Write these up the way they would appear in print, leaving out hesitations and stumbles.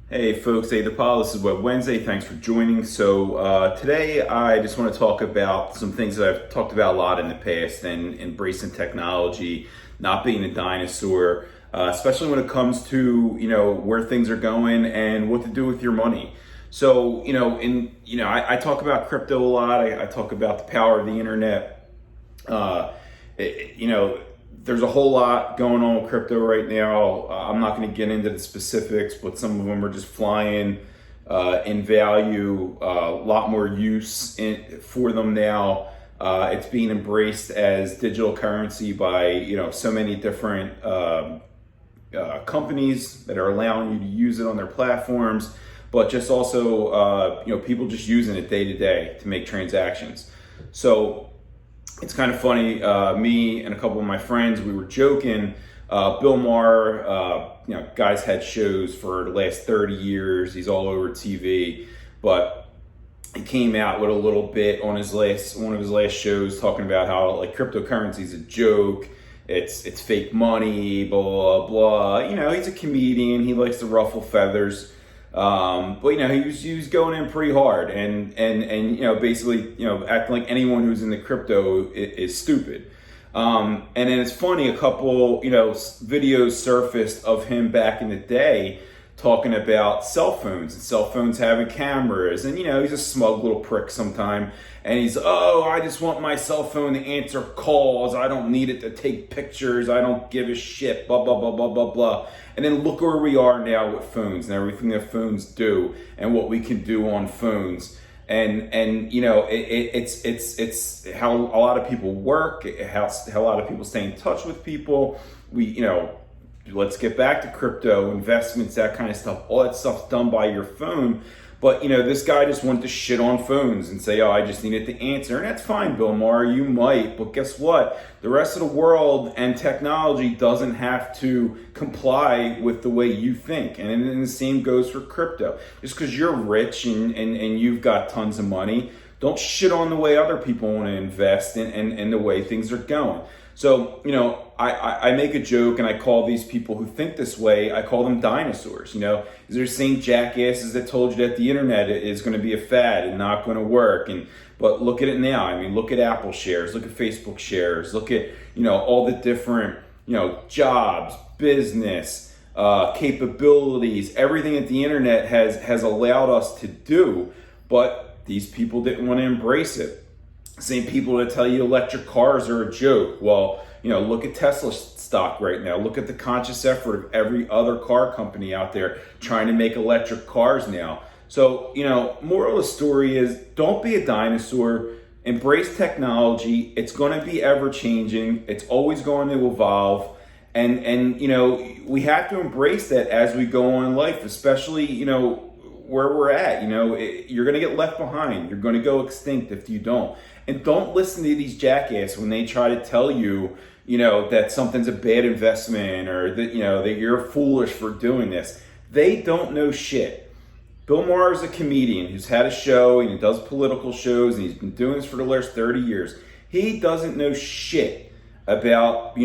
Hey folks, hey the Paul, this is Web Wednesday. Thanks for joining. So today I just want to talk about some things that I've talked about a lot in the past and embracing technology, not being a dinosaur, especially when it comes to where things are going and what to do with your money. So I talk about crypto a lot. I talk about the power of the internet. Uh, there's a whole lot going on with crypto right now. I'm not going to get into the specifics, but some of them are just flying in value. A lot more use for them now. It's being embraced as digital currency by so many different companies that are allowing you to use it on their platforms, but just also people just using it day to day to make transactions. So it's kind of funny. Me and a couple of my friends, we were joking. Bill Maher, guy's had shows for the last 30 years. He's all over TV, but he came out with a little bit on one of his last shows, talking about how like cryptocurrency is a joke. It's fake money, blah blah blah. He's a comedian. He likes to ruffle feathers. But he was going in pretty hard and basically acting like anyone who's in the crypto is stupid. And then it's funny, a couple videos surfaced of him back in the day talking about cell phones and cell phones having cameras, and he's a smug little prick sometime, and he's, I just want my cell phone to answer calls, I don't need it to take pictures, I don't give a shit, blah blah blah blah blah blah. And then look where we are now with phones and everything that phones do and what we can do on phones. And it's how a lot of people work, how a lot of people stay in touch with people. Let's get back to crypto, investments, that kind of stuff. All that stuff's done by your phone. But, this guy just wanted to shit on phones and say, I just needed to answer. And that's fine, Bill Maher, you might. But guess what? The rest of the world and technology doesn't have to comply with the way you think. And then the same goes for crypto. Just because you're rich and you've got tons of money, don't shit on the way other people want to invest and the way things are going. So, I make a joke and I call these people who think this way, I call them dinosaurs. They're the same jackasses that told you that the internet is going to be a fad and not going to work. But look at it now. I mean, look at Apple shares, look at Facebook shares, look at, all the different, jobs, business, capabilities, everything that the internet has allowed us to do. But these people didn't want to embrace it. Same people that tell you electric cars are a joke. Well, look at Tesla stock right now. Look at the conscious effort of every other car company out there trying to make electric cars now. So, moral of the story is don't be a dinosaur. Embrace technology. It's going to be ever changing. It's always going to evolve. And we have to embrace that as we go on in life, especially, where we're at. You're going to get left behind. You're going to go extinct if you don't. And don't listen to these jackasses when they try to tell you, that something's a bad investment or that you're foolish for doing this. They don't know shit. Bill Maher is a comedian who's had a show and he does political shows and he's been doing this for the last 30 years. He doesn't know shit about,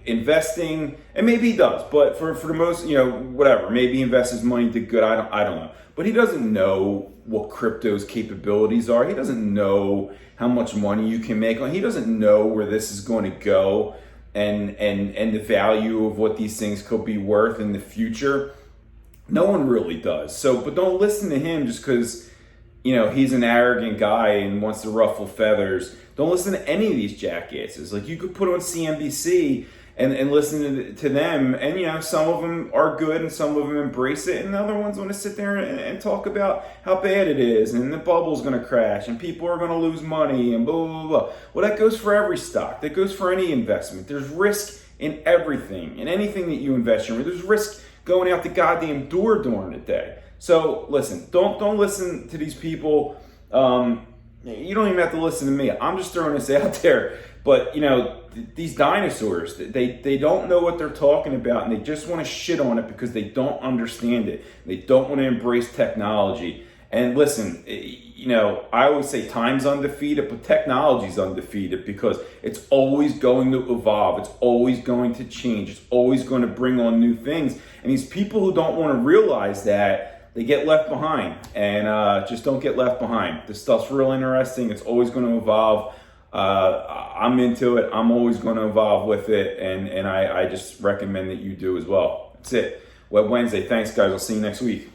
investing, and maybe he does, but for the most, whatever, maybe he invests his money to good, I don't know. But he doesn't know what crypto's capabilities are. He doesn't know how much money you can make. He doesn't know where this is going to go and the value of what these things could be worth in the future. No one really does. But don't listen to him just because, he's an arrogant guy and wants to ruffle feathers. Don't listen to any of these jackasses. Like, you could put on CNBC and listen to them, and some of them are good and some of them embrace it, and the other ones want to sit there and talk about how bad it is and the bubble's going to crash and people are going to lose money and blah blah blah. Well, that goes for every stock. That goes for any investment. There's risk in everything, in anything that you invest in. There's risk going out the goddamn door during the day. So listen, don't listen to these people. You don't even have to listen to me. I'm just throwing this out there. But these dinosaurs, they don't know what they're talking about, and they just want to shit on it because they don't understand it. They don't want to embrace technology. And listen, I always say time's undefeated, but technology's undefeated because it's always going to evolve. It's always going to change. It's always going to bring on new things. And these people who don't want to realize that, they get left behind. And just don't get left behind. This stuff's real interesting. It's always going to evolve. I'm into it. I'm always going to evolve with it. And I just recommend that you do as well. That's it. Web Wednesday. Thanks, guys. I'll see you next week.